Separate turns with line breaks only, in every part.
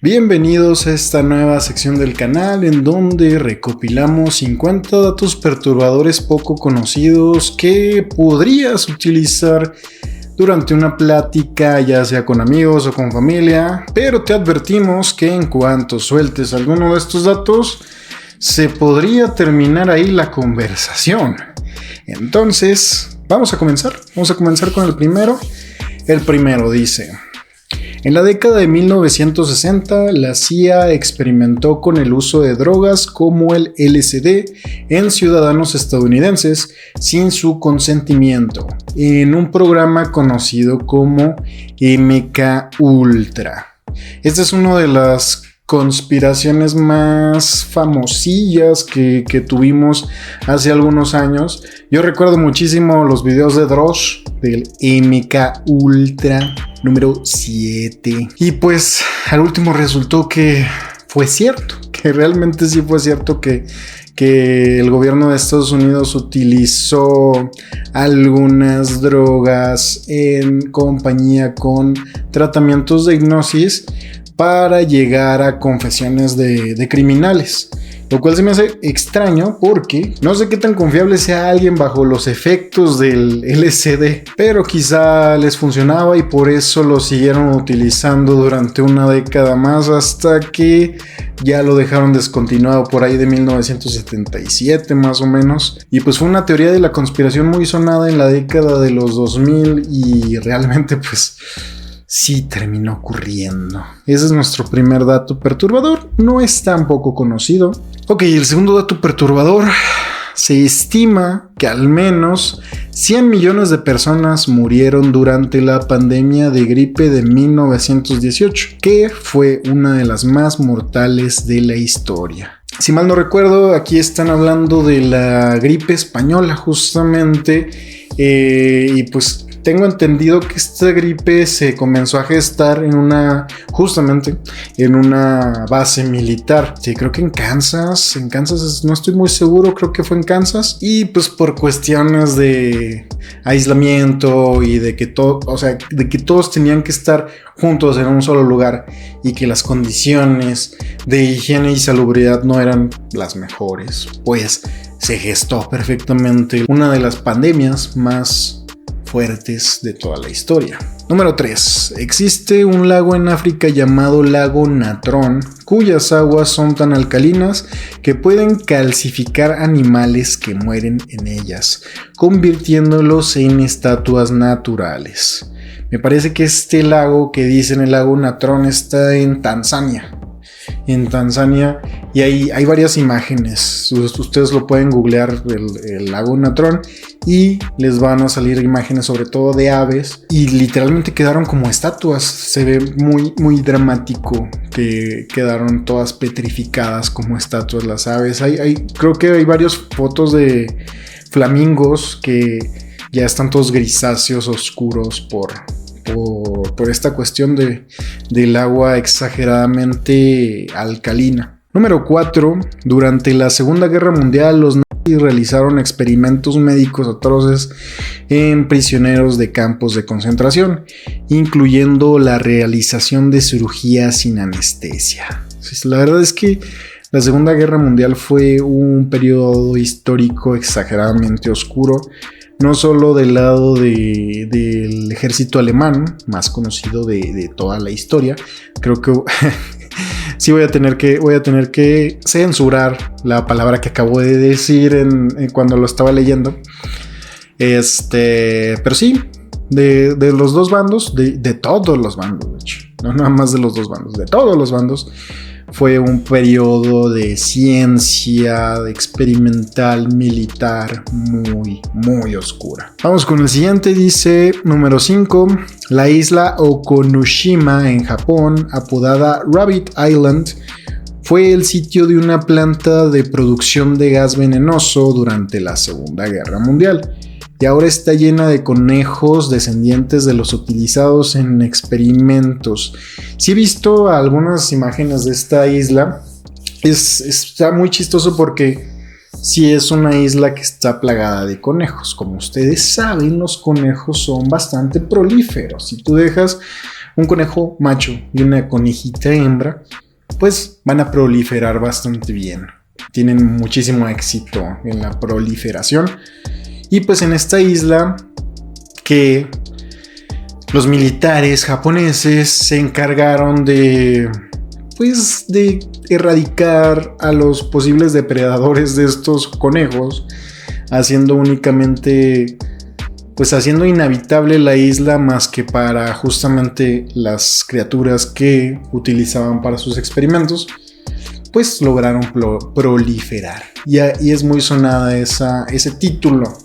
Bienvenidos a esta nueva sección del canal en donde recopilamos 50 datos perturbadores poco conocidos que podrías utilizar durante una plática, ya sea con amigos o con familia, pero te advertimos que en cuanto sueltes alguno de estos datos, se podría terminar ahí la conversación. Entonces, vamos a comenzar con el primero. El primero dice: en la década de 1960, la CIA experimentó con el uso de drogas como el LSD en ciudadanos estadounidenses sin su consentimiento, en un programa conocido como MKUltra. Esta es una de las conspiraciones más famosillas que tuvimos hace algunos años. Yo recuerdo muchísimo los videos de Dross del MKUltra número 7. Y pues al último resultó que fue cierto, que realmente sí fue cierto que el gobierno de Estados Unidos utilizó algunas drogas en compañía con tratamientos de hipnosis para llegar a confesiones de criminales. Lo cual se me hace extraño porque no sé qué tan confiable sea alguien bajo los efectos del LSD, pero quizá les funcionaba y por eso lo siguieron utilizando durante una década más hasta que ya lo dejaron descontinuado por ahí de 1977 más o menos. Y pues fue una teoría de la conspiración muy sonada en la década de los 2000 y realmente pues sí terminó ocurriendo. Ese es nuestro primer dato perturbador. No es tan poco conocido. Ok, el segundo dato perturbador. Se estima que al menos 100 millones de personas murieron durante la pandemia de gripe de 1918, que fue una de las más mortales de la historia. Si mal no recuerdo, aquí están hablando de la gripe española justamente, y pues tengo entendido que esta gripe se comenzó a gestar justamente en una base militar. Sí, creo que en Kansas, no estoy muy seguro, creo que fue en Kansas. Y pues por cuestiones de aislamiento y de que todos tenían que estar juntos en un solo lugar y que las condiciones de higiene y salubridad no eran las mejores, pues se gestó perfectamente una de las pandemias más fuertes de toda la historia. Número 3. Existe un lago en África llamado Lago Natron, cuyas aguas son tan alcalinas que pueden calcificar animales que mueren en ellas, convirtiéndolos en estatuas naturales. Me parece que este lago que dicen el lago Natron está en Tanzania. Y hay varias imágenes. Ustedes lo pueden googlear, el lago Natron, y les van a salir imágenes sobre todo de aves y literalmente quedaron como estatuas. Se ve muy, muy dramático que quedaron todas petrificadas como estatuas las aves. Creo que hay varias fotos de flamingos que ya están todos grisáceos, oscuros por esta cuestión del agua exageradamente alcalina. Número 4. Durante la Segunda Guerra Mundial, los nazis realizaron experimentos médicos atroces en prisioneros de campos de concentración, incluyendo la realización de cirugía sin anestesia. La verdad es que la Segunda Guerra Mundial fue un periodo histórico exageradamente oscuro, no solo del lado del ejército alemán, más conocido de toda la historia. Creo que sí voy a tener que censurar la palabra que acabo de decir cuando lo estaba leyendo. Pero sí, de los dos bandos, de todos los bandos, de hecho, no nada más de los dos bandos, de todos los bandos. Fue un periodo de ciencia experimental militar muy, muy oscura. Vamos con el siguiente, dice número 5. La isla Okunoshima en Japón, apodada Rabbit Island, fue el sitio de una planta de producción de gas venenoso durante la Segunda Guerra Mundial. Y ahora está llena de conejos descendientes de los utilizados en experimentos. Sí he visto algunas imágenes de esta isla. Está muy chistoso porque sí es una isla que está plagada de conejos. Como ustedes saben, los conejos son bastante prolíferos. Si tú dejas un conejo macho y una conejita hembra, pues van a proliferar bastante bien. Tienen muchísimo éxito en la proliferación. Y pues en esta isla que los militares japoneses se encargaron de erradicar a los posibles depredadores de estos conejos, haciendo inhabitable la isla más que para justamente las criaturas que utilizaban para sus experimentos, pues lograron proliferar. Y es muy sonada ese título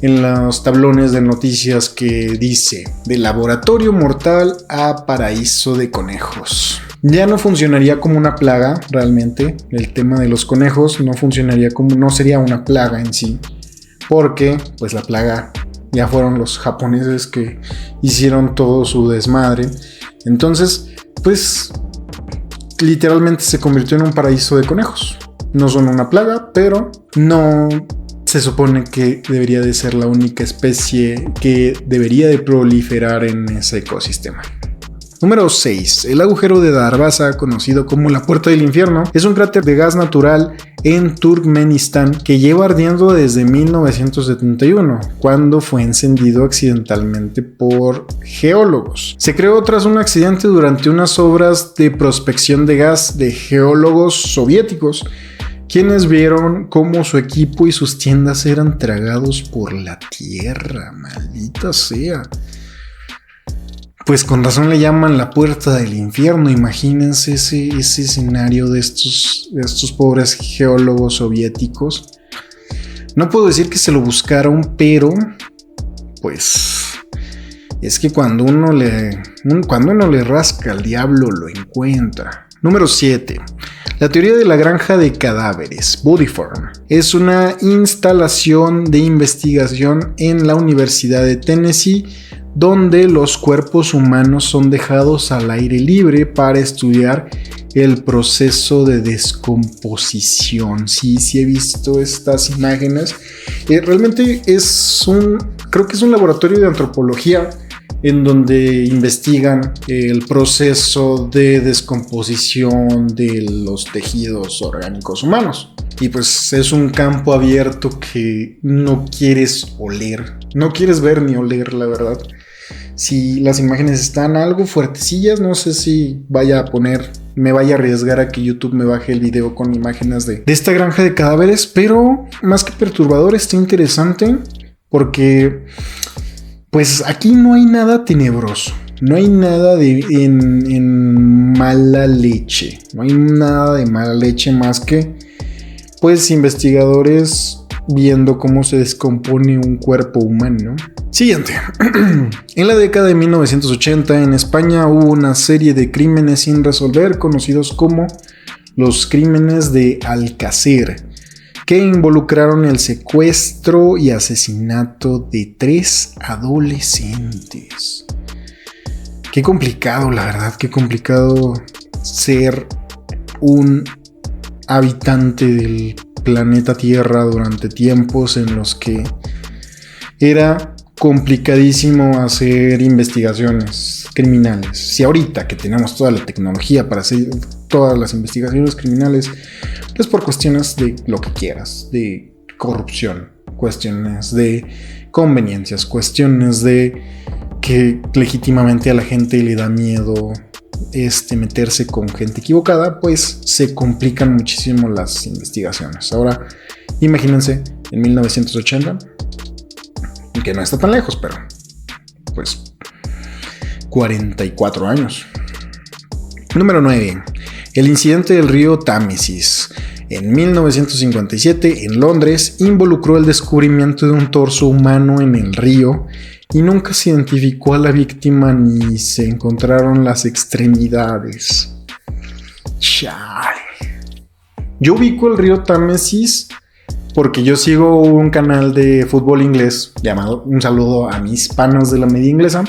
en los tablones de noticias que dice: de laboratorio mortal a paraíso de conejos. Ya no funcionaría como una plaga realmente. El tema de los conejos no sería una plaga en sí, porque pues la plaga ya fueron los japoneses que hicieron todo su desmadre. Entonces pues literalmente se convirtió en un paraíso de conejos. No son una plaga, pero no se supone que debería de ser la única especie que debería de proliferar en ese ecosistema. Número 6. El agujero de Darvaza, conocido como la Puerta del Infierno, es un cráter de gas natural en Turkmenistán que lleva ardiendo desde 1971, cuando fue encendido accidentalmente por geólogos. Se creó tras un accidente durante unas obras de prospección de gas de geólogos soviéticos, quienes vieron cómo su equipo y sus tiendas eran tragados por la tierra. Maldita sea. Pues con razón le llaman la Puerta del Infierno. Imagínense ese escenario de estos pobres geólogos soviéticos. No puedo decir que se lo buscaron, pero pues es que cuando uno le rasca al diablo lo encuentra. Número 7. La teoría de la granja de cadáveres, Body Farm, es una instalación de investigación en la Universidad de Tennessee, donde los cuerpos humanos son dejados al aire libre para estudiar el proceso de descomposición. Sí he visto estas imágenes. Realmente creo que es un laboratorio de antropología en donde investigan el proceso de descomposición de los tejidos orgánicos humanos. Y pues es un campo abierto que no quieres oler, no quieres ver ni oler, la verdad. Si las imágenes están algo fuertecillas, no sé si me vaya a arriesgar a que YouTube me baje el video con imágenes de esta granja de cadáveres, pero más que perturbador, está interesante porque pues aquí no hay nada tenebroso, no hay nada en mala leche, no hay nada de mala leche más que pues investigadores viendo cómo se descompone un cuerpo humano. Siguiente. En la década de 1980 en España hubo una serie de crímenes sin resolver conocidos como los crímenes de Alcácer, que involucraron el secuestro y asesinato de 3 adolescentes. Qué complicado, la verdad, qué complicado ser un habitante del planeta Tierra durante tiempos en los que era complicadísimo hacer investigaciones criminales. Si ahorita que tenemos toda la tecnología para hacer todas las investigaciones criminales, pues por cuestiones de lo que quieras, de corrupción, cuestiones de conveniencias, cuestiones de que legítimamente a la gente le da miedo meterse con gente equivocada, pues se complican muchísimo las investigaciones. Ahora, imagínense en 1980, que no está tan lejos, pero pues 44 años. Número 9. El incidente del río Támesis. En 1957, en Londres, involucró el descubrimiento de un torso humano en el río y nunca se identificó a la víctima ni se encontraron las extremidades. Chale. Yo ubico el río Támesis porque yo sigo un canal de fútbol inglés llamado, un saludo a mis panos de la media inglesa,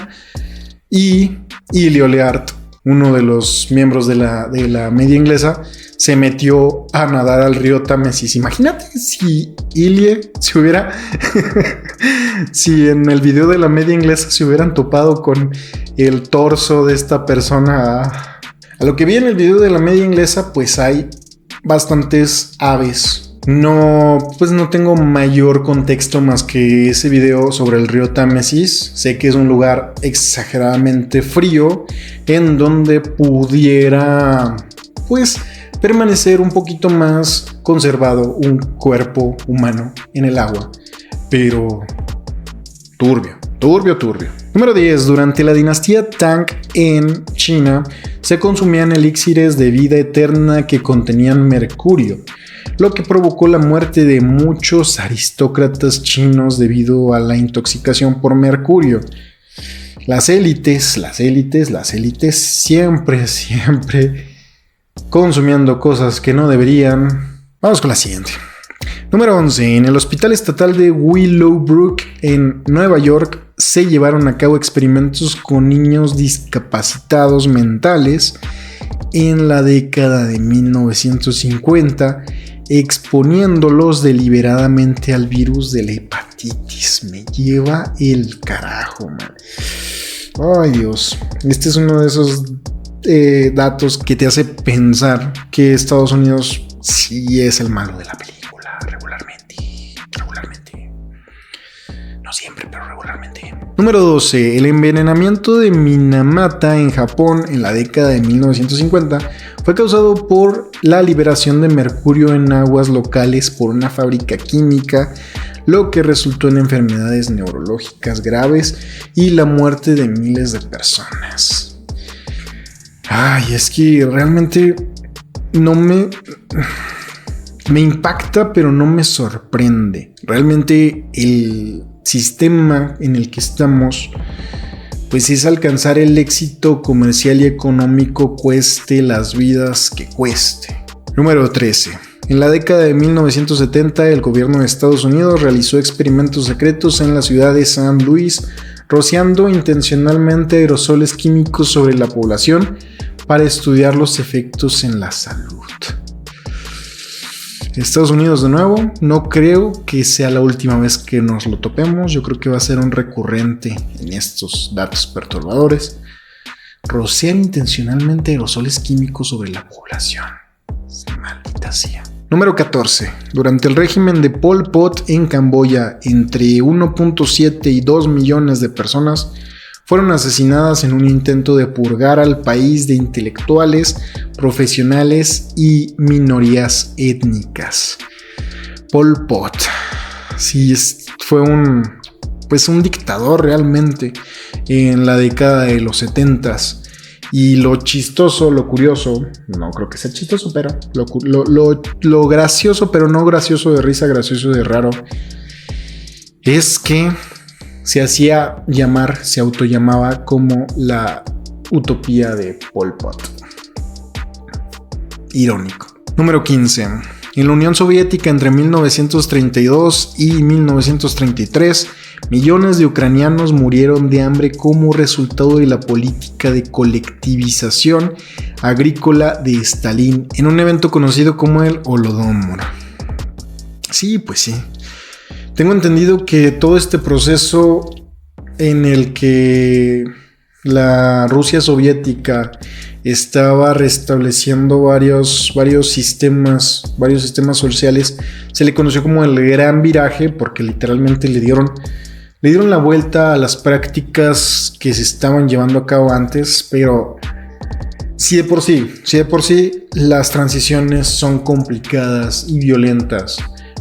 y Ilio Leart, uno de los miembros de la media inglesa, se metió a nadar al río Támesis. Imagínate si Ilie se hubiera Si en el video de la media inglesa se hubieran topado con el torso de esta persona. A lo que vi en el video de la media inglesa, pues hay bastantes aves. No, pues no tengo mayor contexto más que ese video sobre el río Támesis. Sé que es un lugar exageradamente frío en donde pudiera, pues, permanecer un poquito más conservado un cuerpo humano en el agua. Pero turbio. Número 10. Durante la dinastía Tang en China se consumían elixires de vida eterna que contenían mercurio, lo que provocó la muerte de muchos aristócratas chinos debido a la intoxicación por mercurio. Las élites, siempre consumiendo cosas que no deberían. Vamos con la siguiente. Número 11. En el Hospital Estatal de Willowbrook, en Nueva York, se llevaron a cabo experimentos con niños discapacitados mentales en la década de 1950, exponiéndolos deliberadamente al virus de la hepatitis. Me lleva el carajo, man. Ay, Dios. Este es uno de esos datos que te hace pensar que Estados Unidos sí es el malo de la película. Regularmente. No siempre, pero regularmente. Número 12. El envenenamiento de Minamata en Japón en la década de 1950 fue causado por la liberación de mercurio en aguas locales por una fábrica química, lo que resultó en enfermedades neurológicas graves y la muerte de miles de personas. Ay, es que realmente no me impacta, pero no me sorprende. Realmente el sistema en el que estamos, pues es alcanzar el éxito comercial y económico, cueste las vidas que cueste. Número 13. En la década de 1970, el gobierno de Estados Unidos realizó experimentos secretos en la ciudad de San Luis, rociando intencionalmente aerosoles químicos sobre la población para estudiar los efectos en la salud. Estados Unidos de nuevo, no creo que sea la última vez que nos lo topemos. Yo creo que va a ser un recurrente en estos datos perturbadores. Rociar intencionalmente aerosoles químicos sobre la población. Maldita sea. Número 14. Durante el régimen de Pol Pot en Camboya, entre 1.7 y 2 millones de personas fueron asesinadas en un intento de purgar al país de intelectuales, profesionales y minorías étnicas. Pol Pot, sí, fue un dictador realmente en la década de los 70s. Y lo chistoso, lo curioso, no creo que sea chistoso, pero lo gracioso, pero no gracioso de risa, gracioso de raro, es que se autollamaba como la utopía de Pol Pot. Irónico. Número 15. En la Unión Soviética, entre 1932 y 1933, millones de ucranianos murieron de hambre como resultado de la política de colectivización agrícola de Stalin en un evento conocido como el Holodomor. Sí, pues sí. Tengo entendido que todo este proceso en el que la Rusia soviética estaba restableciendo varios sistemas sociales, se le conoció como el Gran Viraje, porque literalmente le dieron la vuelta a las prácticas que se estaban llevando a cabo antes. Pero si de por sí las transiciones son complicadas y violentas,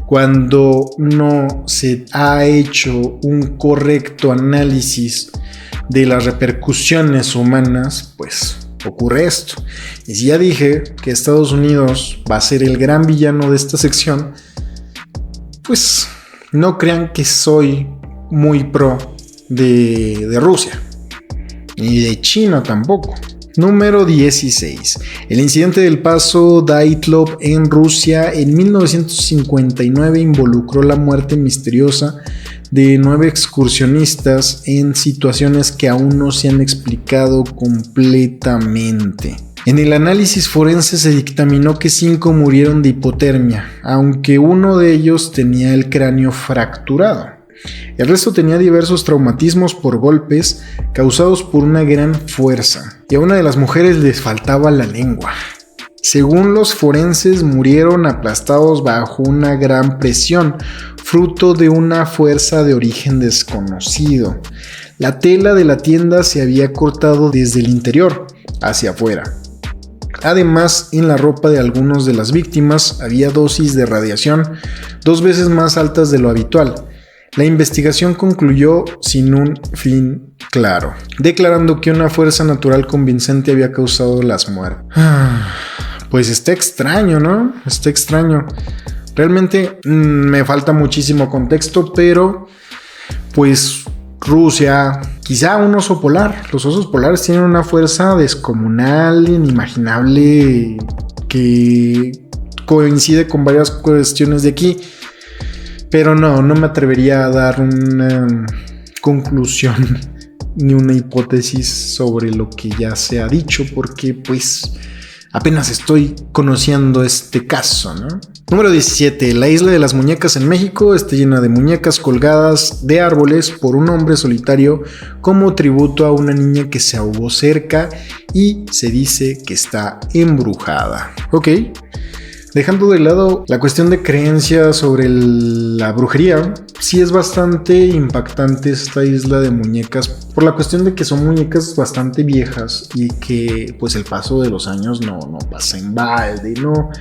cuando no se ha hecho un correcto análisis de las repercusiones humanas, pues ocurre esto. Y si ya dije que Estados Unidos va a ser el gran villano de esta sección, pues no crean que soy muy pro de Rusia, ni de China tampoco. Número 16. El incidente del paso Dyatlov en Rusia en 1959 involucró la muerte misteriosa de 9 excursionistas en situaciones que aún no se han explicado completamente. En el análisis forense se dictaminó que 5 murieron de hipotermia, aunque uno de ellos tenía el cráneo fracturado. El resto tenía diversos traumatismos por golpes causados por una gran fuerza, y a una de las mujeres les faltaba la lengua. Según los forenses, murieron aplastados bajo una gran presión, fruto de una fuerza de origen desconocido. La tela de la tienda se había cortado desde el interior hacia afuera. Además, en la ropa de algunas de las víctimas había dosis de radiación 2 veces más altas de lo habitual. La investigación concluyó sin un fin claro, declarando que una fuerza natural convincente había causado las muertes. Pues está extraño, ¿no? Está extraño. Realmente me falta muchísimo contexto, pero pues Rusia, quizá un oso polar. Los osos polares tienen una fuerza descomunal, inimaginable, que coincide con varias cuestiones de aquí. Pero no me atrevería a dar una conclusión ni una hipótesis sobre lo que ya se ha dicho, porque pues apenas estoy conociendo este caso, ¿no? Número 17. La isla de las muñecas en México está llena de muñecas colgadas de árboles por un hombre solitario como tributo a una niña que se ahogó cerca y se dice que está embrujada. Ok. Dejando de lado la cuestión de creencias sobre la brujería, sí es bastante impactante esta isla de muñecas por la cuestión de que son muñecas bastante viejas y que pues el paso de los años no pasa en balde, ¿no?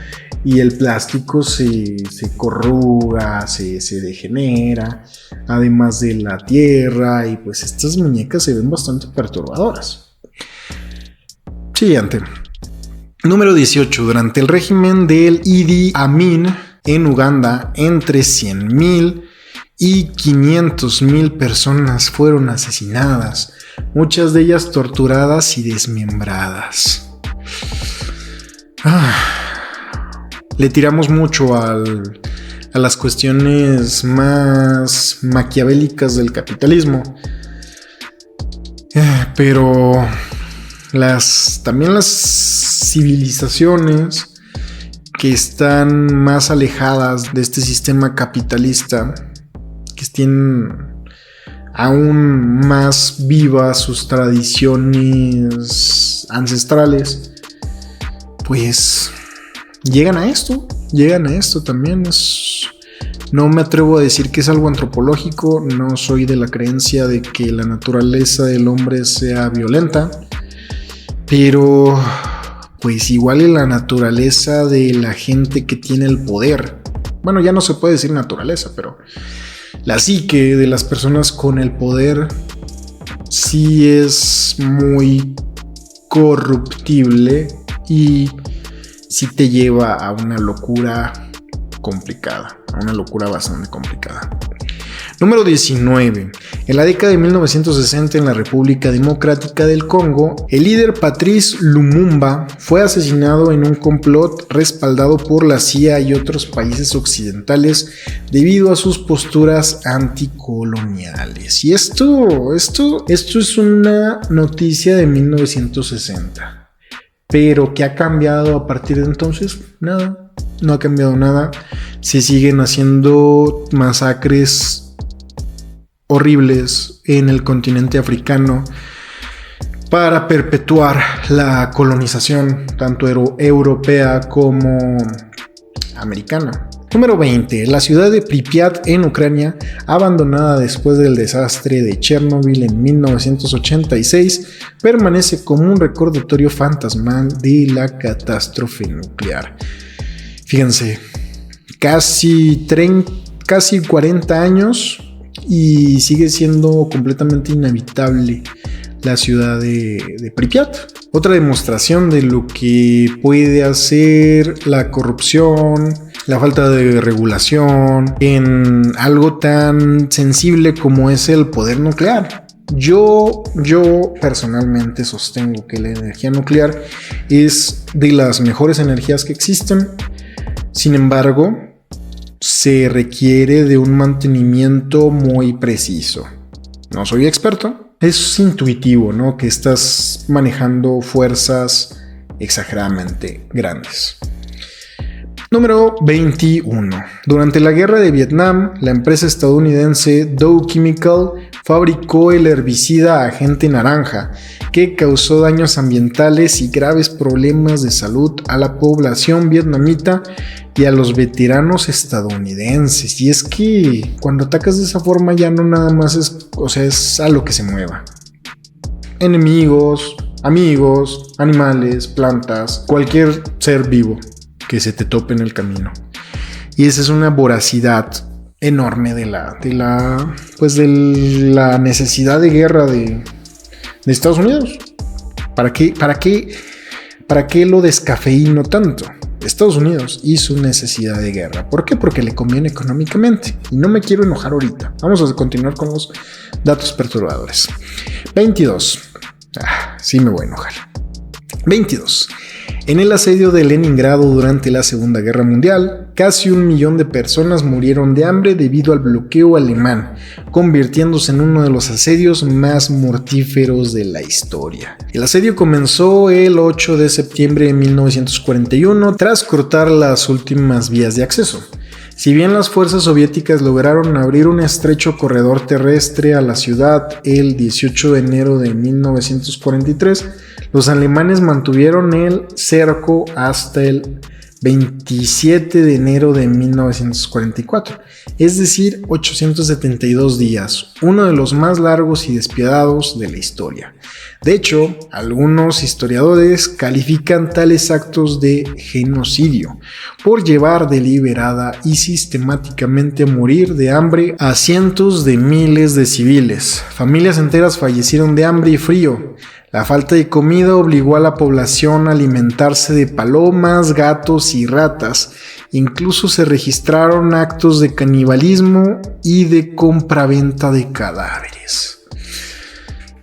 Y el plástico se corruga, se degenera, además de la tierra, y pues estas muñecas se ven bastante perturbadoras. Siguiente. Número 18. Durante el régimen del Idi Amin en Uganda, entre 100,000 y 500,000 personas fueron asesinadas, muchas de ellas torturadas y desmembradas. Le tiramos mucho a las cuestiones más maquiavélicas del capitalismo, pero también las civilizaciones que están más alejadas de este sistema capitalista, que tienen aún más vivas sus tradiciones ancestrales, pues llegan a esto también. No me atrevo a decir que es algo antropológico, no soy de la creencia de que la naturaleza del hombre sea violenta, pero pues igual en la naturaleza de la gente que tiene el poder, bueno, ya no se puede decir naturaleza, pero la psique de las personas con el poder sí es muy corruptible y sí te lleva a una locura complicada, a una locura bastante complicada. Número 19. En la década de 1960 en la República Democrática del Congo, el líder Patrice Lumumba fue asesinado en un complot respaldado por la CIA y otros países occidentales debido a sus posturas anticoloniales. Y esto es una noticia de 1960. Pero ¿qué ha cambiado a partir de entonces? Nada, no ha cambiado nada. Se siguen haciendo masacres horribles en el continente africano para perpetuar la colonización tanto europea como americana. Número 20. La ciudad de Pripyat en Ucrania, abandonada después del desastre de Chernobyl en 1986, permanece como un recordatorio fantasmal de la catástrofe nuclear. Fíjense, casi 40 años y sigue siendo completamente inhabitable la ciudad de Pripyat. Otra demostración de lo que puede hacer la corrupción, la falta de regulación en algo tan sensible como es el poder nuclear. Yo personalmente sostengo que la energía nuclear es de las mejores energías que existen. Sin embargo, se requiere de un mantenimiento muy preciso. No soy experto, es intuitivo, ¿no? Que estás manejando fuerzas exageradamente grandes. Número 21. Durante la guerra de Vietnam, la empresa estadounidense Dow Chemical fabricó el herbicida Agente Naranja, que causó daños ambientales y graves problemas de salud a la población vietnamita y a los veteranos estadounidenses. Y es que cuando atacas de esa forma ya no nada más es a lo que se mueva. Enemigos, amigos, animales, plantas, cualquier ser vivo que se te tope en el camino. Y esa es una voracidad enorme de la necesidad de guerra de Estados Unidos. ¿Para qué lo descafeíno tanto? Estados Unidos y su necesidad de guerra. ¿Por qué? Porque le conviene económicamente. Y no me quiero enojar ahorita. Vamos a continuar con los datos perturbadores. 22. Sí me voy a enojar. 22. En el asedio de Leningrado durante la Segunda Guerra Mundial, casi 1 millón de personas murieron de hambre debido al bloqueo alemán, convirtiéndose en uno de los asedios más mortíferos de la historia. El asedio comenzó el 8 de septiembre de 1941 tras cortar las últimas vías de acceso. Si bien las fuerzas soviéticas lograron abrir un estrecho corredor terrestre a la ciudad el 18 de enero de 1943, los alemanes mantuvieron el cerco hasta el 27 de enero de 1944, es decir, 872 días, uno de los más largos y despiadados de la historia. De hecho, algunos historiadores califican tales actos de genocidio por llevar deliberada y sistemáticamente a morir de hambre a cientos de miles de civiles. Familias enteras fallecieron de hambre y frío. La falta de comida obligó a la población a alimentarse de palomas, gatos y ratas. Incluso se registraron actos de canibalismo y de compraventa de cadáveres.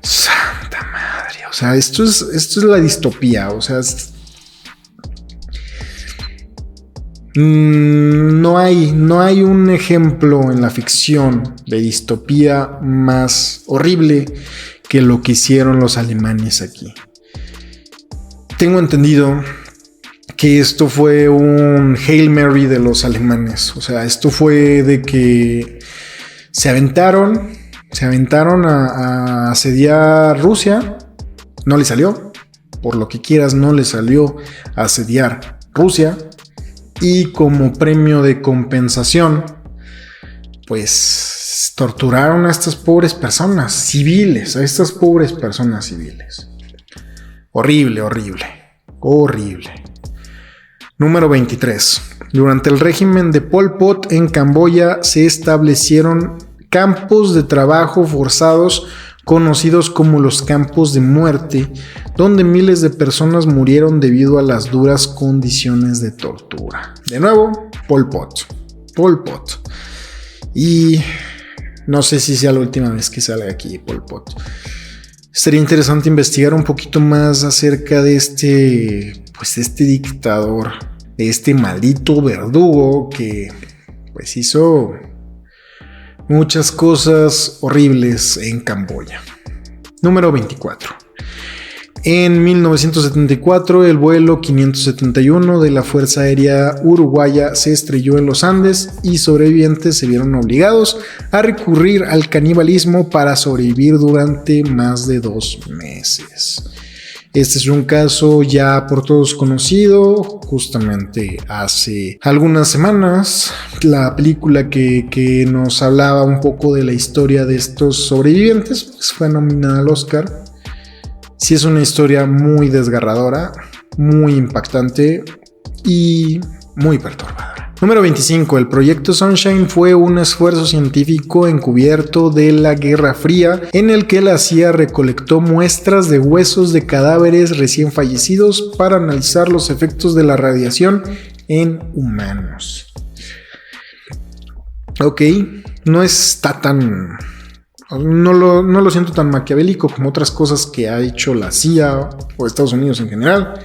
Santa madre, o sea, esto es la distopía, o sea, no hay un ejemplo en la ficción de distopía más horrible que lo que hicieron los alemanes aquí. Tengo entendido que esto fue un Hail Mary de los alemanes. O sea, esto fue de que se aventaron a asediar Rusia. No le salió. Por lo que quieras, no le salió a asediar Rusia. Y como premio de compensación, pues torturaron a estas pobres personas civiles, Horrible. Número 23. Durante el régimen de Pol Pot en Camboya se establecieron campos de trabajo forzados conocidos como los campos de muerte, donde miles de personas murieron debido a las duras condiciones de tortura. De nuevo, Pol Pot. Y no sé si sea la última vez que salga aquí Pol Pot. Sería interesante investigar un poquito más acerca de este dictador, de este maldito verdugo que pues hizo muchas cosas horribles en Camboya. Número 24. En 1974, el vuelo 571 de la Fuerza Aérea Uruguaya se estrelló en los Andes y sobrevivientes se vieron obligados a recurrir al canibalismo para sobrevivir durante más de 2 meses. Este es un caso ya por todos conocido. Justamente hace algunas semanas, la película que nos hablaba un poco de la historia de estos sobrevivientes pues fue nominada al Oscar. Sí, es una historia muy desgarradora, muy impactante y muy perturbadora. Número 25. El proyecto Sunshine fue un esfuerzo científico encubierto de la Guerra Fría en el que la CIA recolectó muestras de huesos de cadáveres recién fallecidos para analizar los efectos de la radiación en humanos. Ok, no está tan... No lo siento tan maquiavélico como otras cosas que ha hecho la CIA o Estados Unidos en general.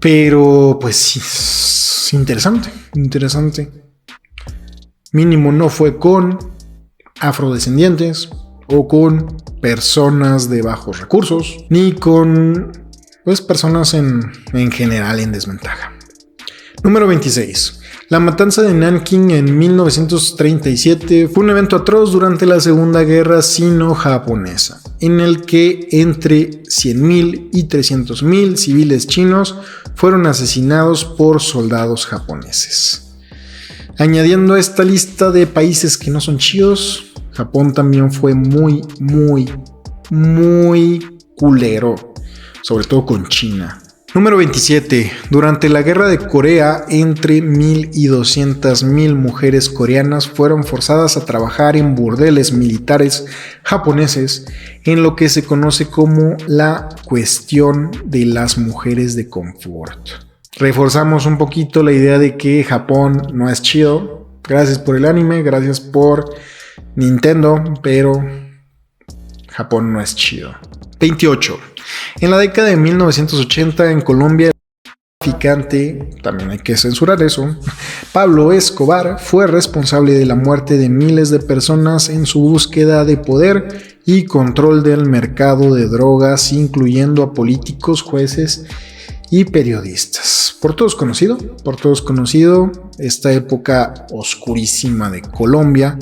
Pero pues sí, es interesante. Mínimo no fue con afrodescendientes o con personas de bajos recursos, ni con pues personas en general en desventaja. Número 26. La matanza de Nanking en 1937 fue un evento atroz durante la Segunda Guerra Sino-Japonesa, en el que entre 100.000 y 300.000 civiles chinos fueron asesinados por soldados japoneses. Añadiendo a esta lista de países que no son chidos, Japón también fue muy culero, sobre todo con China. Número 27. Durante la Guerra de Corea, entre 1.000 y 200.000 mujeres coreanas fueron forzadas a trabajar en burdeles militares japoneses en lo que se conoce como la cuestión de las mujeres de confort. Reforzamos un poquito la idea de que Japón no es chido. Gracias por el anime, gracias por Nintendo, pero Japón no es chido. 28. En la década de 1980 en Colombia, el traficante, también hay que censurar eso, Pablo Escobar fue responsable de la muerte de miles de personas en su búsqueda de poder y control del mercado de drogas, incluyendo a políticos, jueces y periodistas. Por todos conocido esta época oscurísima de Colombia,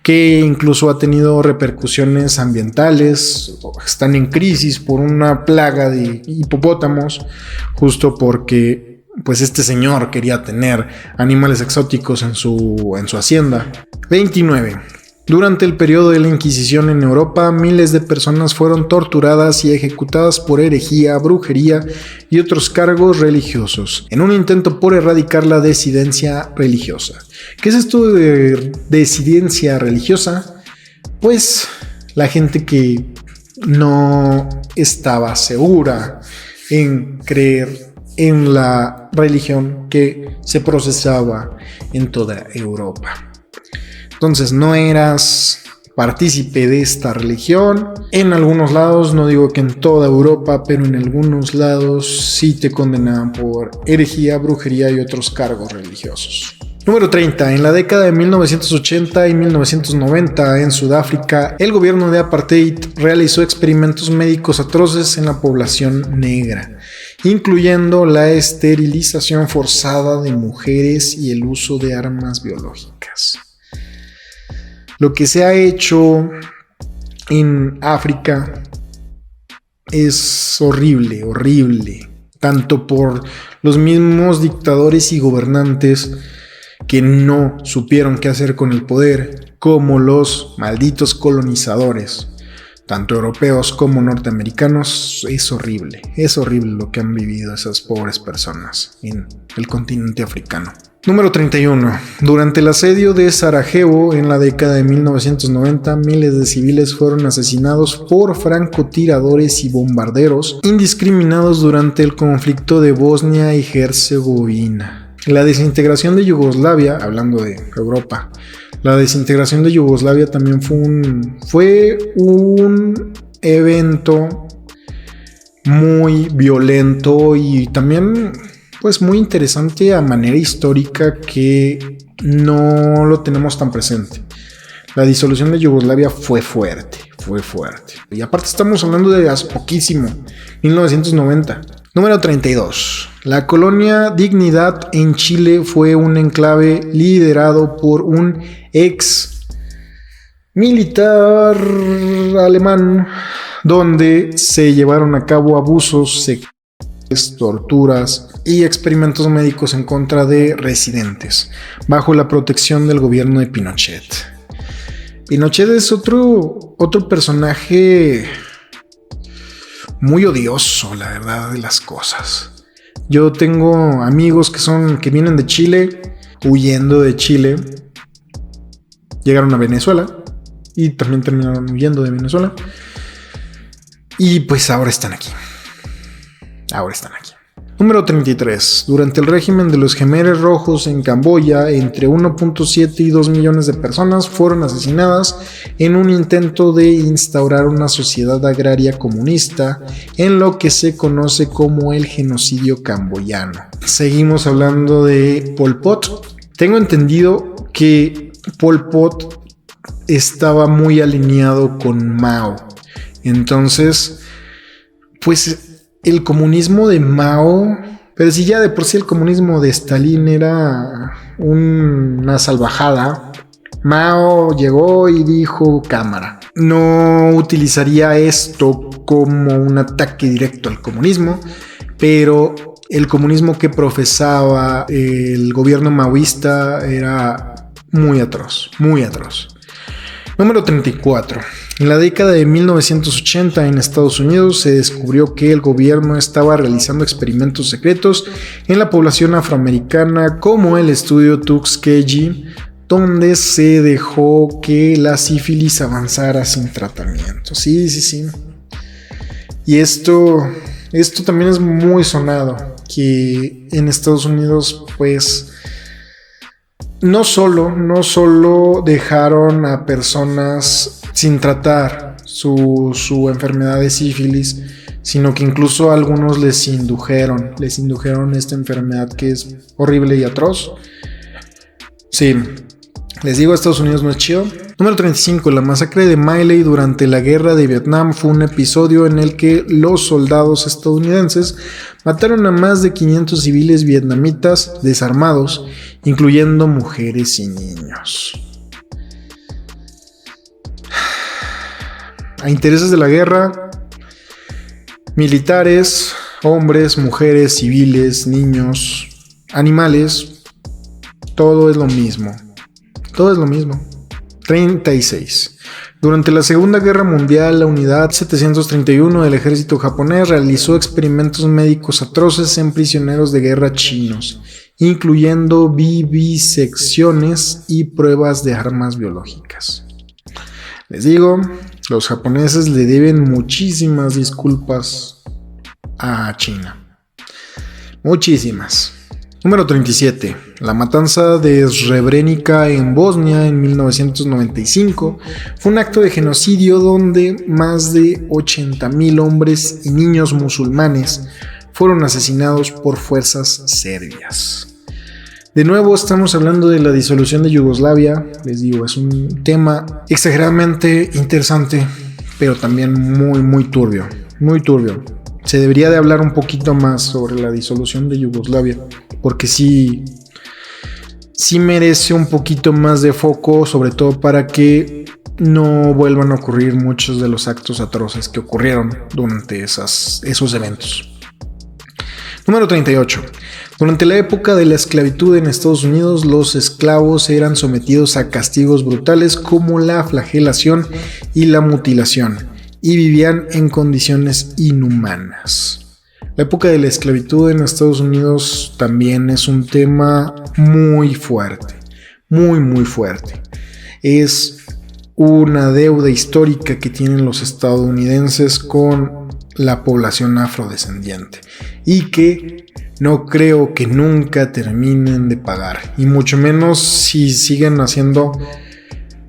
que incluso ha tenido repercusiones ambientales. Están en crisis por una plaga de hipopótamos, justo porque pues este señor quería tener animales exóticos en su hacienda. 29. Durante el periodo de la Inquisición en Europa, miles de personas fueron torturadas y ejecutadas por herejía, brujería y otros cargos religiosos, en un intento por erradicar la disidencia religiosa. ¿Qué es esto de disidencia religiosa? Pues la gente que no estaba segura en creer en la religión que se procesaba en toda Europa. Entonces no eras partícipe de esta religión. En algunos lados, no digo que en toda Europa, pero en algunos lados sí te condenaban por herejía, brujería y otros cargos religiosos. Número 30. En la década de 1980 y 1990 en Sudáfrica, el gobierno de apartheid realizó experimentos médicos atroces en la población negra, incluyendo la esterilización forzada de mujeres y el uso de armas biológicas. Lo que se ha hecho en África es horrible, tanto por los mismos dictadores y gobernantes que no supieron qué hacer con el poder, como los malditos colonizadores, tanto europeos como norteamericanos. Es horrible lo que han vivido esas pobres personas en el continente africano. Número 31. Durante el asedio de Sarajevo en la década de 1990, miles de civiles fueron asesinados por francotiradores y bombarderos indiscriminados durante el conflicto de Bosnia y Herzegovina. La desintegración de Yugoslavia, hablando de Europa, la desintegración de Yugoslavia también fue un evento muy violento y también pues muy interesante a manera histórica que no lo tenemos tan presente. La disolución de Yugoslavia fue fuerte. Y aparte estamos hablando de hace poquísimo, 1990. Número 32. La colonia Dignidad en Chile fue un enclave liderado por un ex militar alemán, donde se llevaron a cabo abusos sexuales, torturas y experimentos médicos en contra de residentes, bajo la protección del gobierno de Pinochet. Pinochet es otro personaje muy odioso, la verdad de las cosas. Yo tengo amigos que vienen de Chile, huyendo de Chile, llegaron a Venezuela y también terminaron huyendo de Venezuela. Y pues ahora están aquí. Número 33. Durante el régimen de los Khmeres Rojos en Camboya, entre 1.7 y 2 millones de personas fueron asesinadas en un intento de instaurar una sociedad agraria comunista en lo que se conoce como el genocidio camboyano. Seguimos hablando de Pol Pot. Tengo entendido que Pol Pot estaba muy alineado con Mao. Entonces, pues el comunismo de Mao Pero si ya de por sí el comunismo de Stalin era una salvajada, Mao llegó y dijo: cámara, no utilizaría esto como un ataque directo al comunismo, pero el comunismo que profesaba el gobierno maoísta era muy atroz, muy atroz. Número 34. En la década de 1980 en Estados Unidos se descubrió que el gobierno estaba realizando experimentos secretos en la población afroamericana, como el estudio Tuskegee, donde se dejó que la sífilis avanzara sin tratamiento. Sí. Y esto también es muy sonado, que en Estados Unidos pues no solo dejaron a personas sin tratar su enfermedad de sífilis, sino que incluso a algunos les indujeron esta enfermedad que es horrible y atroz. Sí, les digo, Estados Unidos no es chido. Número 35. La masacre de My Lai durante la guerra de Vietnam fue un episodio en el que los soldados estadounidenses mataron a más de 500 civiles vietnamitas desarmados, incluyendo mujeres y niños. A intereses de la guerra, militares, hombres, mujeres, civiles, niños, animales, todo es lo mismo. 36. Durante la Segunda Guerra Mundial, la Unidad 731 del ejército japonés realizó experimentos médicos atroces en prisioneros de guerra chinos, incluyendo vivisecciones y pruebas de armas biológicas. Les digo, los japoneses le deben muchísimas disculpas a China. Muchísimas. Número 37. La matanza de Srebrenica en Bosnia en 1995 fue un acto de genocidio donde más de 80,000 hombres y niños musulmanes fueron asesinados por fuerzas serbias. De nuevo estamos hablando de la disolución de Yugoslavia. Les digo, es un tema exageradamente interesante, pero también muy turbio. Se debería de hablar un poquito más sobre la disolución de Yugoslavia, porque sí merece un poquito más de foco, sobre todo para que no vuelvan a ocurrir muchos de los actos atroces que ocurrieron durante esos eventos. Número 38. Durante la época de la esclavitud en Estados Unidos, los esclavos eran sometidos a castigos brutales como la flagelación y la mutilación, y vivían en condiciones inhumanas. La época de la esclavitud en Estados Unidos también es un tema muy fuerte, muy fuerte. Es una deuda histórica que tienen los estadounidenses con la población afrodescendiente y que no creo que nunca terminen de pagar, y mucho menos si siguen haciendo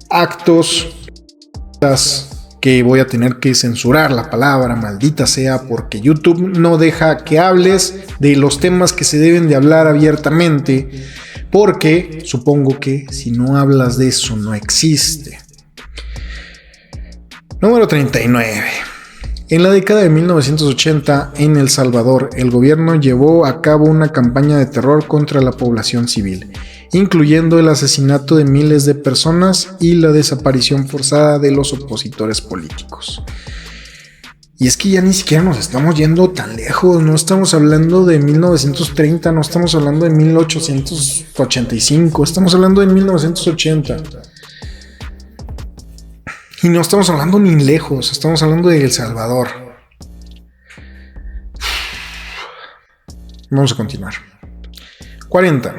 actos que voy a tener que censurar la palabra, maldita sea, porque YouTube no deja que hables de los temas que se deben de hablar abiertamente, porque supongo que si no hablas de eso no existe. Número 39. En la década de 1980, en El Salvador, el gobierno llevó a cabo una campaña de terror contra la población civil, incluyendo el asesinato de miles de personas y la desaparición forzada de los opositores políticos. Y es que ya ni siquiera nos estamos yendo tan lejos, no estamos hablando de 1930, no estamos hablando de 1885, estamos hablando de 1980. Y no estamos hablando ni lejos, estamos hablando de El Salvador. Vamos a continuar. 40.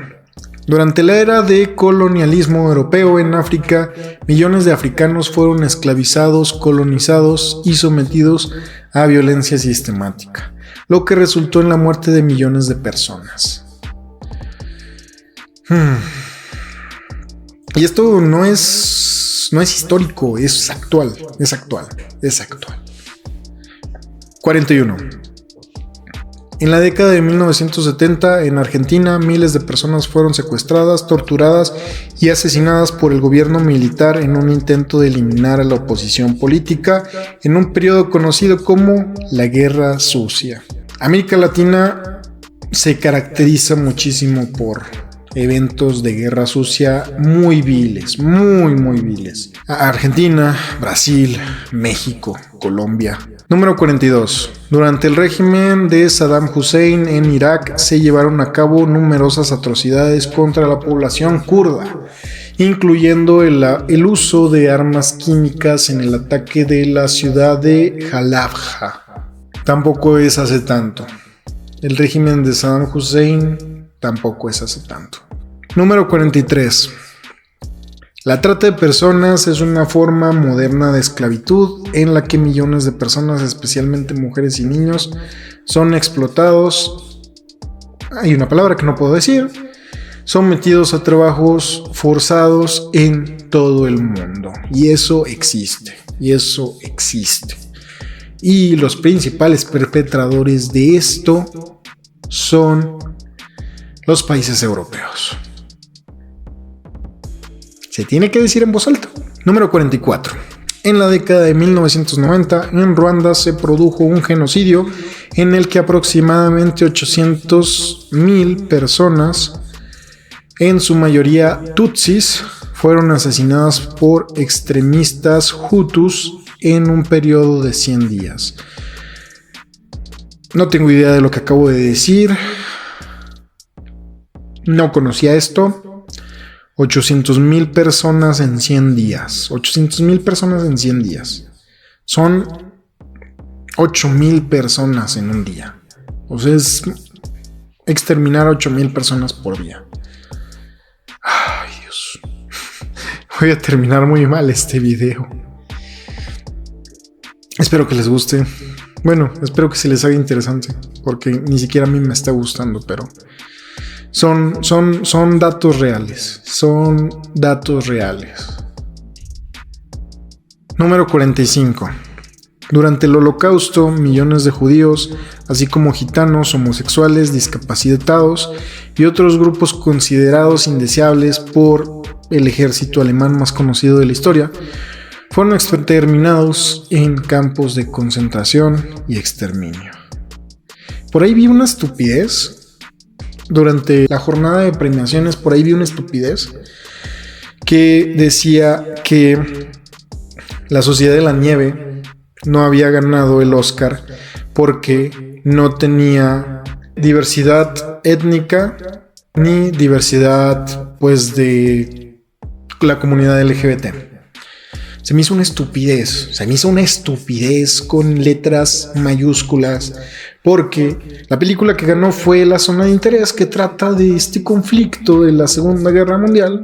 Durante la era de colonialismo europeo en África, millones de africanos fueron esclavizados, colonizados y sometidos a violencia sistemática, lo que resultó en la muerte de millones de personas. Y esto no es histórico, es actual. 41. En la década de 1970, en Argentina, miles de personas fueron secuestradas, torturadas y asesinadas por el gobierno militar en un intento de eliminar a la oposición política en un periodo conocido como la Guerra Sucia. América Latina se caracteriza muchísimo por eventos de guerra sucia muy viles, muy viles. Argentina, Brasil, México, Colombia. Número 42. Durante el régimen de Saddam Hussein en Irak se llevaron a cabo numerosas atrocidades contra la población kurda, incluyendo el uso de armas químicas en el ataque de la ciudad de Halabja. Tampoco es hace tanto. El régimen de Saddam Hussein tampoco es hace tanto. Número 43. La trata de personas es una forma moderna de esclavitud en la que millones de personas, especialmente mujeres y niños, son explotados. Hay una palabra que no puedo decir. Sometidos a trabajos forzados en todo el mundo. Y eso existe. Y los principales perpetradores de esto son los países europeos. Se tiene que decir en voz alta. Número 44. En la década de 1990, en Ruanda se produjo un genocidio en el que aproximadamente 800,000 personas, en su mayoría tutsis, fueron asesinadas por extremistas hutus en un periodo de 100 días. No tengo idea de lo que acabo de decir. No conocía esto. 800,000 personas en 100 días. 800,000 personas en 100 días. Son 8,000 personas en un día. O sea, es exterminar a 8,000 personas por día. Ay, Dios. Voy a terminar muy mal este video. Espero que les guste. Bueno, espero que se les haga interesante. Porque ni siquiera a mí me está gustando, pero... Son datos reales. Son datos reales. Número 45. Durante el Holocausto, millones de judíos, así como gitanos, homosexuales, discapacitados y otros grupos considerados indeseables por el ejército alemán más conocido de la historia, fueron exterminados en campos de concentración y exterminio. Por ahí vi una estupidez. Durante la jornada de premiaciones, por ahí vi una estupidez que decía que La Sociedad de la Nieve no había ganado el Oscar porque no tenía diversidad étnica ni diversidad, pues, de la comunidad LGBT. Se me hizo una estupidez con letras mayúsculas, porque la película que ganó fue La Zona de Interés, que trata de este conflicto de la Segunda Guerra Mundial,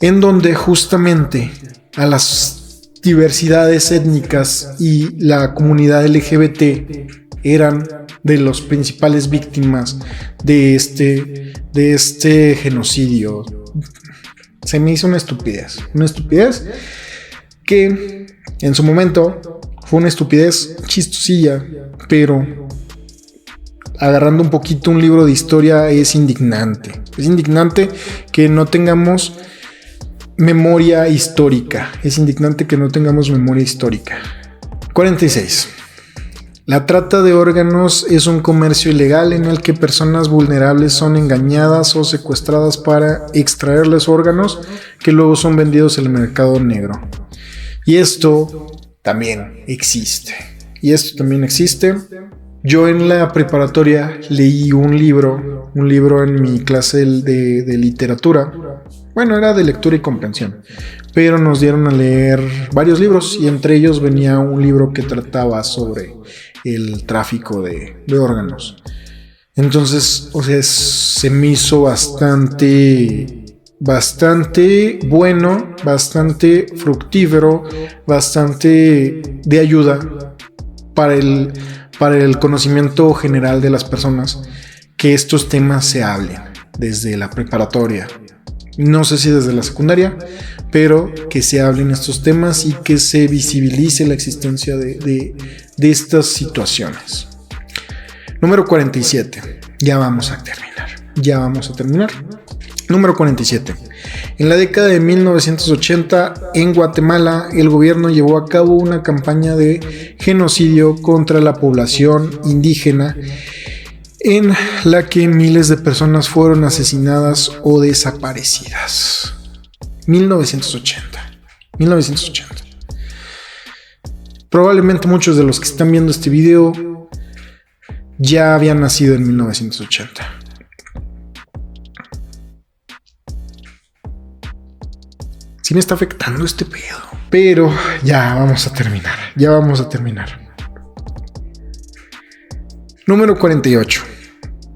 en donde justamente a las diversidades étnicas y la comunidad LGBT eran de las principales víctimas de este genocidio. Se me hizo una estupidez que en su momento fue una estupidez chistosilla, pero agarrando un poquito un libro de historia es indignante. Es indignante que no tengamos memoria histórica. 46. La trata de órganos es un comercio ilegal en el que personas vulnerables son engañadas o secuestradas para extraerles órganos que luego son vendidos en el mercado negro. Y esto también existe. Yo en la preparatoria leí un libro en mi clase de literatura. Bueno, era de lectura y comprensión, pero nos dieron a leer varios libros y entre ellos venía un libro que trataba sobre el tráfico de órganos. Entonces, o sea, se me hizo bastante bueno, bastante fructífero, bastante de ayuda para el conocimiento general de las personas, que estos temas se hablen desde la preparatoria. No sé si desde la secundaria, pero que se hablen estos temas y que se visibilice la existencia de estas situaciones. Número 47. Ya vamos a terminar. Número 47. En la década de 1980, en Guatemala, el gobierno llevó a cabo una campaña de genocidio contra la población indígena en la que miles de personas fueron asesinadas o desaparecidas. 1980. Probablemente muchos de los que están viendo este video ya habían nacido en 1980. Sí me está afectando este pedo. Pero ya vamos a terminar. Número 48.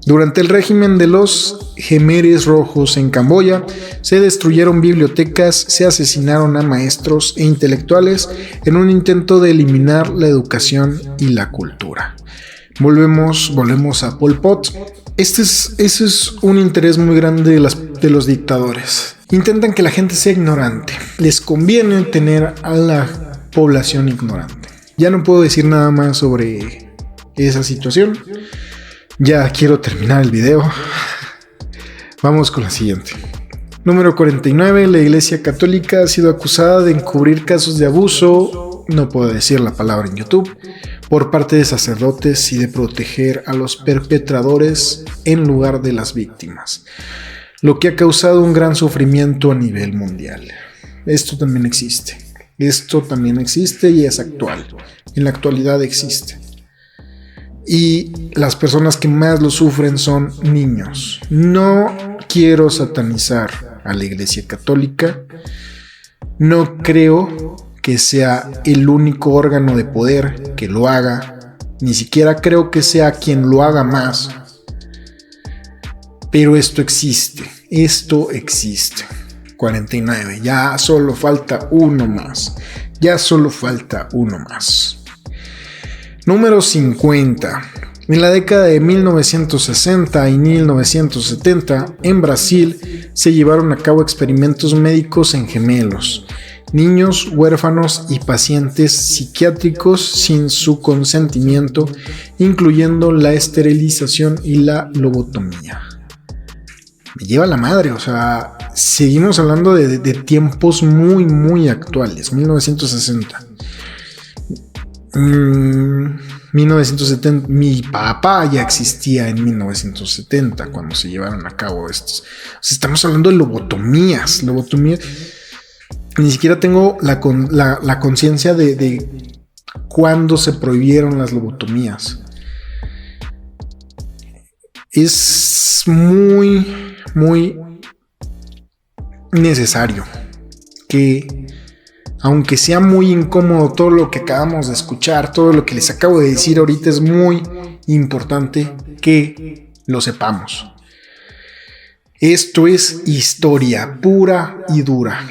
Durante el régimen de los Jemeres Rojos en Camboya, se destruyeron bibliotecas, se asesinaron a maestros e intelectuales en un intento de eliminar la educación y la cultura. Volvemos a Pol Pot. Ese es un interés muy grande de los dictadores. Intentan que la gente sea ignorante. Les conviene tener a la población ignorante. Ya no puedo decir nada más sobre esa situación. Ya quiero terminar el video. Vamos con la siguiente. Número 49. La Iglesia Católica ha sido acusada de encubrir casos de abuso, no puedo decir la palabra en YouTube, por parte de sacerdotes y de proteger a los perpetradores en lugar de las víctimas, lo que ha causado un gran sufrimiento a nivel mundial. Esto también existe y es actual. En la actualidad existe. Y las personas que más lo sufren son niños. No quiero satanizar a la Iglesia Católica. No creo que sea el único órgano de poder que lo haga. Ni siquiera creo que sea quien lo haga más. Pero esto existe. 49. Ya solo falta uno más. Número 50. En la década de 1960 y 1970, en Brasil, se llevaron a cabo experimentos médicos en gemelos, niños huérfanos y pacientes psiquiátricos sin su consentimiento, incluyendo la esterilización y la lobotomía. Me lleva la madre, o sea, seguimos hablando de tiempos muy, muy actuales. 1960. 1970, mi papá ya existía en 1970 cuando se llevaron a cabo estos. O sea, estamos hablando de lobotomías. Ni siquiera tengo la conciencia de cuándo se prohibieron las lobotomías. Es muy, muy necesario que, aunque sea muy incómodo todo lo que acabamos de escuchar, todo lo que les acabo de decir ahorita, es muy importante que lo sepamos. Esto es historia pura y dura.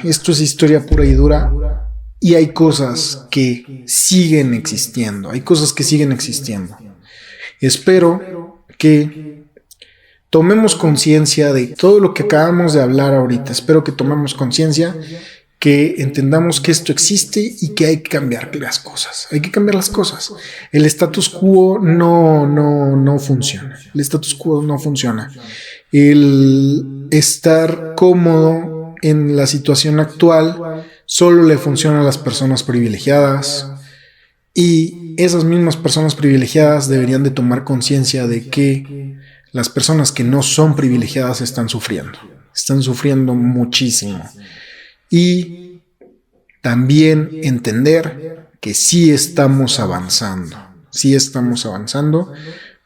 Y hay cosas que siguen existiendo. Espero que tomemos conciencia de todo lo que acabamos de hablar ahorita. Espero que tomemos conciencia, que entendamos que esto existe y que hay que cambiar las cosas. El status quo no funciona. El estar cómodo en la situación actual solo le funciona a las personas privilegiadas, y esas mismas personas privilegiadas deberían de tomar conciencia de que las personas que no son privilegiadas están sufriendo muchísimo. Y también entender que sí estamos avanzando,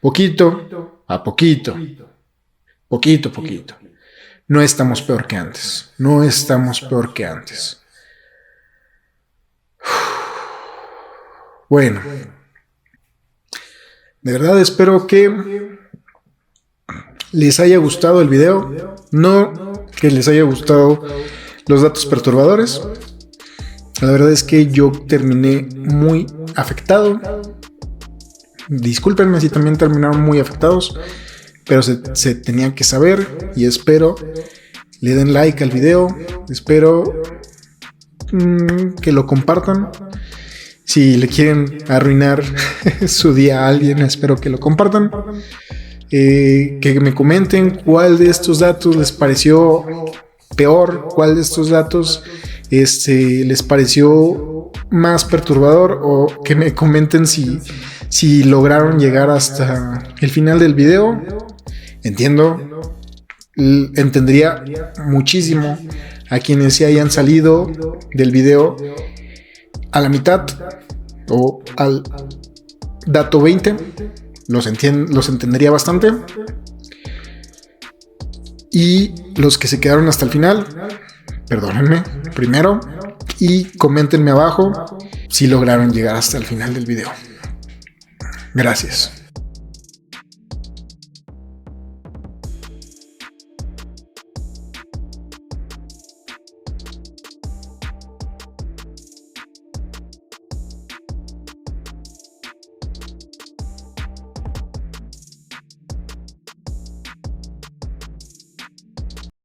poquito a poquito. No estamos peor que antes. Bueno, de verdad espero que les haya gustado el video, no que les haya gustado los datos perturbadores. La verdad es que yo terminé muy afectado. Discúlpenme si también terminaron muy afectados, pero se tenían que saber, y espero le den like al video, espero que lo compartan. Si le quieren arruinar su día a alguien, espero que lo compartan. Que me comenten cuál de estos datos les pareció peor, cuál de estos datos les pareció más perturbador, o que me comenten si Si lograron llegar hasta el final del video, entiendo, entendería muchísimo a quienes se hayan salido del video a la mitad o al dato 20. Los entendería bastante. Y los que se quedaron hasta el final, perdónenme primero y coméntenme abajo si lograron llegar hasta el final del video. Gracias.